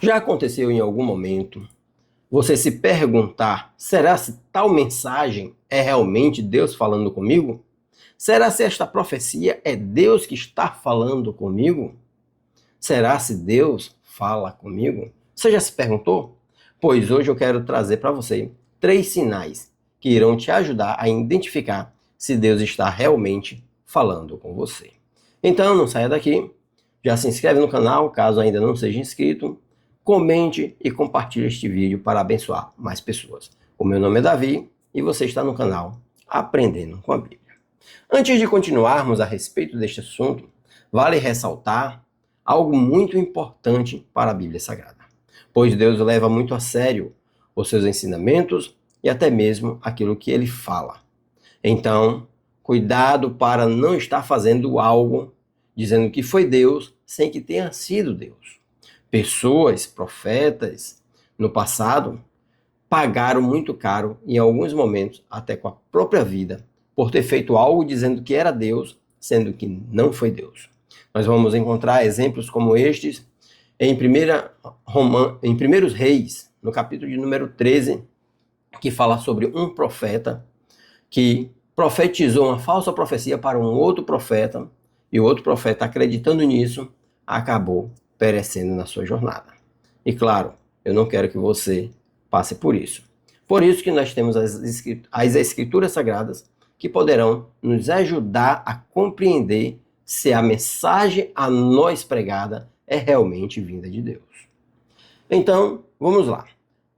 Já aconteceu em algum momento você se perguntar: será se tal mensagem é realmente Deus falando comigo? Será se esta profecia é Deus que está falando comigo? Será se Deus fala comigo? Você já se perguntou? Pois hoje eu quero trazer para você 3 sinais que irão te ajudar a identificar se Deus está realmente falando com você. Então não saia daqui, já se inscreve no canal caso ainda não seja inscrito, comente e compartilhe este vídeo para abençoar mais pessoas. O meu nome é Davi e você está no canal Aprendendo com a Bíblia. Antes de continuarmos a respeito deste assunto, vale ressaltar algo muito importante para a Bíblia Sagrada, pois Deus leva muito a sério os seus ensinamentos e até mesmo aquilo que ele fala. Então, cuidado para não estar fazendo algo dizendo que foi Deus sem que tenha sido Deus. Pessoas, profetas, no passado, pagaram muito caro, em alguns momentos, até com a própria vida, por ter feito algo dizendo que era Deus, sendo que não foi Deus. Nós vamos encontrar exemplos como estes em 1 Reis, no capítulo de número 13, que fala sobre um profeta que profetizou uma falsa profecia para um outro profeta, e o outro profeta, acreditando nisso, acabou perecendo na sua jornada. E claro, eu não quero que você passe por isso. Por isso que nós temos as Escrituras Sagradas, que poderão nos ajudar a compreender se a mensagem a nós pregada é realmente vinda de Deus. Então, vamos lá.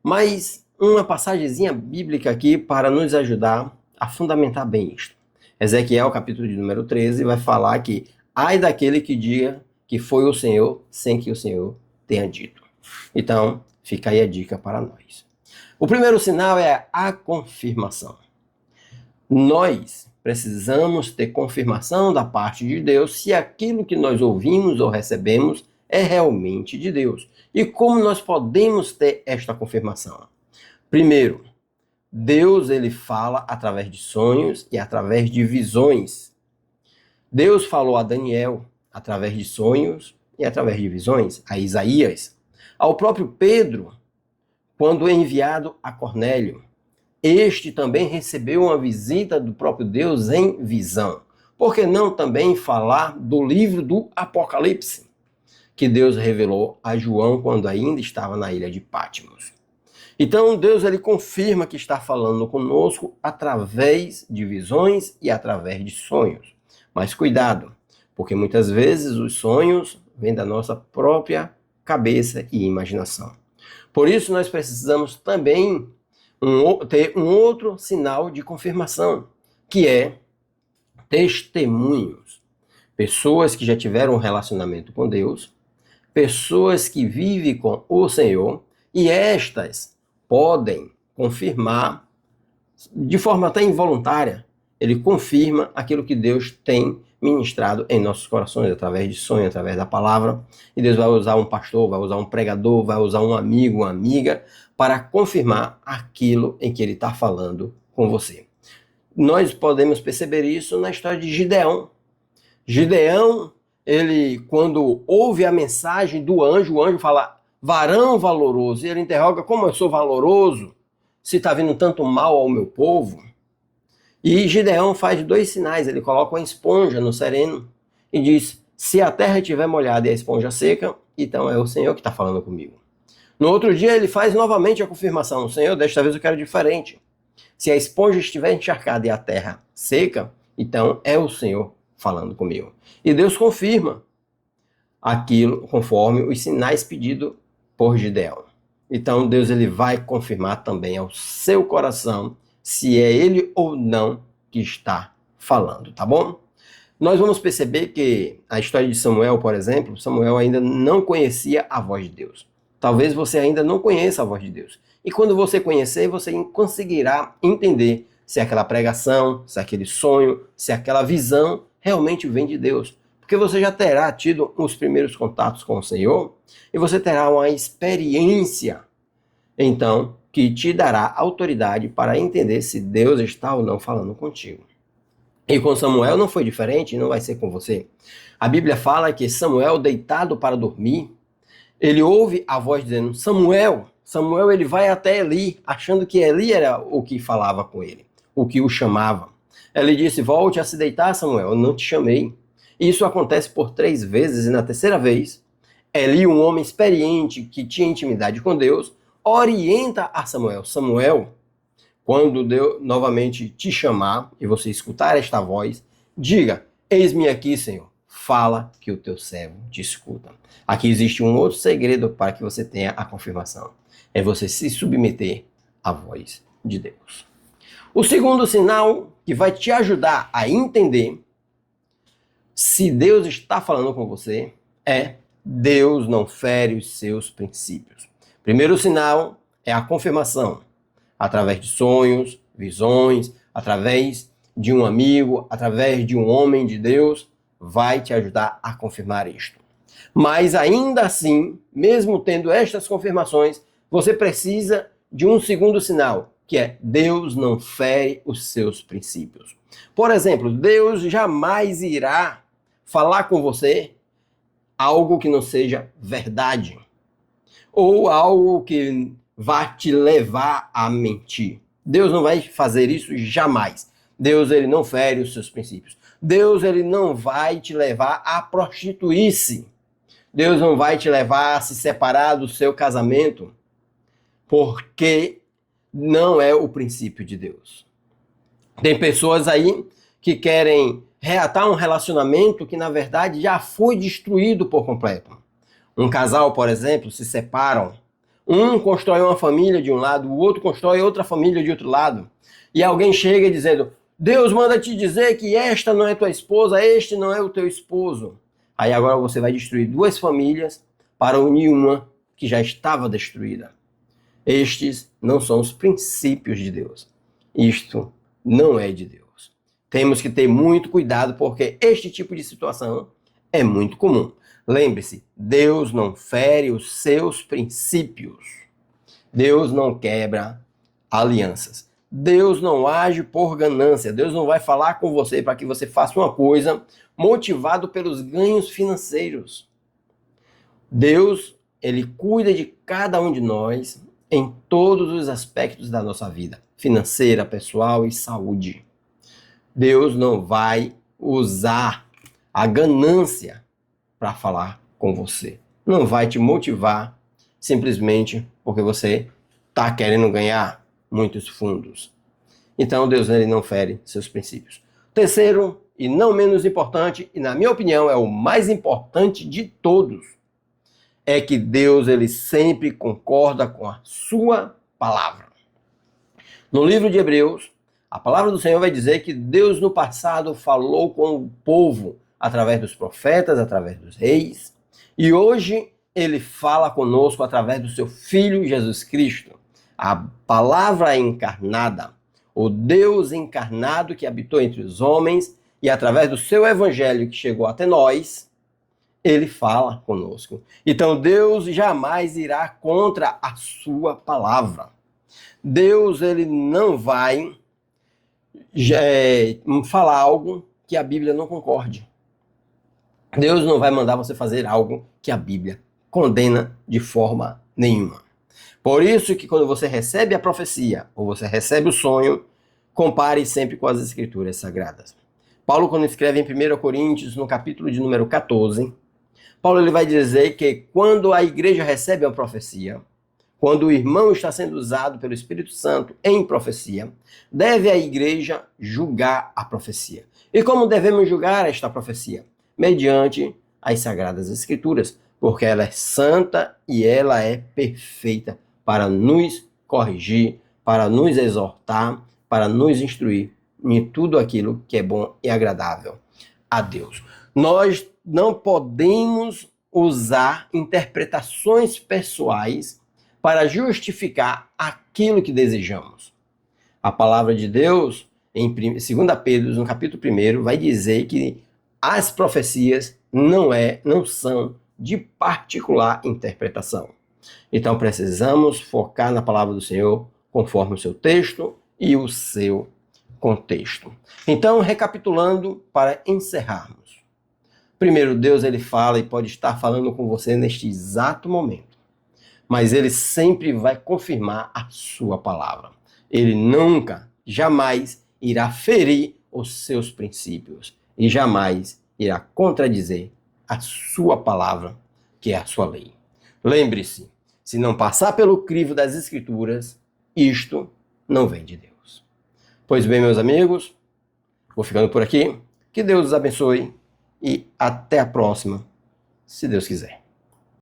Mais uma passagemzinha bíblica aqui para nos ajudar a fundamentar bem isto. Ezequiel, capítulo de número 13, vai falar que ai daquele que diga que foi o Senhor sem que o Senhor tenha dito. Então, fica aí a dica para nós. O primeiro sinal é a confirmação. Nós precisamos ter confirmação da parte de Deus se aquilo que nós ouvimos ou recebemos é realmente de Deus. E como nós podemos ter esta confirmação? Primeiro, Deus ele fala através de sonhos e através de visões. Deus falou a Daniel através de sonhos e através de visões, a Isaías, ao próprio Pedro, quando enviado a Cornélio. Este também recebeu uma visita do próprio Deus em visão. Por que não também falar do livro do Apocalipse, que Deus revelou a João quando ainda estava na ilha de Patmos? Então Deus ele confirma que está falando conosco através de visões e através de sonhos. Mas cuidado, porque muitas vezes os sonhos vêm da nossa própria cabeça e imaginação. Por isso nós precisamos também ter um outro sinal de confirmação, que é testemunhos. Pessoas que já tiveram um relacionamento com Deus, pessoas que vivem com o Senhor, e estas podem confirmar, de forma até involuntária, ele confirma aquilo que Deus tem ministrado em nossos corações, através de sonho, através da palavra. E Deus vai usar um pastor, vai usar um pregador, vai usar um amigo, uma amiga, para confirmar aquilo em que ele está falando com você. Nós podemos perceber isso na história de Gideão. Gideão, ele, quando ouve a mensagem do anjo, o anjo fala, varão valoroso, e ele interroga, como eu sou valoroso, se está vindo tanto mal ao meu povo? E Gideão faz 2 sinais, ele coloca uma esponja no sereno e diz, se a terra estiver molhada e a esponja seca, então é o Senhor que está falando comigo. No outro dia ele faz novamente a confirmação, Senhor, desta vez eu quero diferente. Se a esponja estiver encharcada e a terra seca, então é o Senhor falando comigo. E Deus confirma aquilo conforme os sinais pedidos por Gideão. Então Deus ele vai confirmar também ao seu coração se é ele ou não que está falando, tá bom? Nós vamos perceber que a história de Samuel, por exemplo, Samuel ainda não conhecia a voz de Deus. Talvez você ainda não conheça a voz de Deus. E quando você conhecer, você conseguirá entender se aquela pregação, se aquele sonho, se aquela visão realmente vem de Deus. Porque você já terá tido os primeiros contatos com o Senhor e você terá uma experiência, então, que te dará autoridade para entender se Deus está ou não falando contigo. E com Samuel não foi diferente, não vai ser com você. A Bíblia fala que Samuel, deitado para dormir, ele ouve a voz dizendo, Samuel. Samuel, ele vai até Eli, achando que Eli era o que falava com ele, o que o chamava. Ele disse, volte a se deitar, Samuel, eu não te chamei. Isso acontece por 3 vezes, e na terceira vez, Eli, um homem experiente que tinha intimidade com Deus, orienta a Samuel. Samuel, quando Deus novamente te chamar e você escutar esta voz, diga, eis-me aqui, Senhor. Fala que o teu servo te escuta. Aqui existe um outro segredo para que você tenha a confirmação. É você se submeter à voz de Deus. O segundo sinal que vai te ajudar a entender se Deus está falando com você é Deus não fere os seus princípios. Primeiro sinal é a confirmação. Através de sonhos, visões, através de um amigo, através de um homem de Deus, vai te ajudar a confirmar isto. Mas ainda assim, mesmo tendo estas confirmações, você precisa de um segundo sinal, que é Deus não fere os seus princípios. Por exemplo, Deus jamais irá falar com você algo que não seja verdade, ou algo que vá te levar a mentir. Deus não vai fazer isso jamais. Deus, ele não fere os seus princípios. Deus, ele não vai te levar a prostituir-se. Deus não vai te levar a se separar do seu casamento, porque não é o princípio de Deus. Tem pessoas aí que querem reatar um relacionamento que, na verdade, já foi destruído por completo. Um casal, por exemplo, se separam. Um constrói uma família de um lado, o outro constrói outra família de outro lado. E alguém chega dizendo, Deus manda te dizer que esta não é tua esposa, este não é o teu esposo. Aí agora você vai destruir 2 famílias para unir uma que já estava destruída. Estes não são os princípios de Deus. Isto não é de Deus. Temos que ter muito cuidado porque este tipo de situação é muito comum. Lembre-se, Deus não fere os seus princípios. Deus não quebra alianças. Deus não age por ganância. Deus não vai falar com você para que você faça uma coisa motivado pelos ganhos financeiros. Deus, ele cuida de cada um de nós em todos os aspectos da nossa vida, financeira, pessoal e saúde. Deus não vai usar a ganância para falar com você. Não vai te motivar simplesmente porque você está querendo ganhar muitos fundos. Então Deus, ele não fere seus princípios. Terceiro, e não menos importante, e na minha opinião é o mais importante de todos, é que Deus, ele sempre concorda com a sua palavra. No livro de Hebreus, a palavra do Senhor vai dizer que Deus no passado falou com o povo através dos profetas, através dos reis, e hoje ele fala conosco através do seu Filho Jesus Cristo, a palavra encarnada, o Deus encarnado que habitou entre os homens, e através do seu evangelho que chegou até nós, ele fala conosco. Então Deus jamais irá contra a sua palavra. Deus, ele não vai falar algo que a Bíblia não concorde. Deus não vai mandar você fazer algo que a Bíblia condena de forma nenhuma. Por isso que quando você recebe a profecia ou você recebe o sonho, compare sempre com as Escrituras Sagradas. Paulo, quando escreve em 1 Coríntios, no capítulo de número 14, Paulo ele vai dizer que quando a igreja recebe uma profecia, quando o irmão está sendo usado pelo Espírito Santo em profecia, deve a igreja julgar a profecia. E como devemos julgar esta profecia? Mediante as Sagradas Escrituras, porque ela é santa e ela é perfeita para nos corrigir, para nos exortar, para nos instruir em tudo aquilo que é bom e agradável a Deus. Nós não podemos usar interpretações pessoais para justificar aquilo que desejamos. A palavra de Deus, em 2 Pedro, no capítulo 1, vai dizer que as profecias não são de particular interpretação. Então precisamos focar na palavra do Senhor conforme o seu texto e o seu contexto. Então, recapitulando para encerrarmos. Primeiro, Deus ele fala e pode estar falando com você neste exato momento, mas ele sempre vai confirmar a sua palavra. Ele nunca, jamais irá ferir os seus princípios e jamais irá contradizer a sua palavra, que é a sua lei. Lembre-se, se não passar pelo crivo das Escrituras, isto não vem de Deus. Pois bem, meus amigos, vou ficando por aqui. Que Deus os abençoe e até a próxima, se Deus quiser.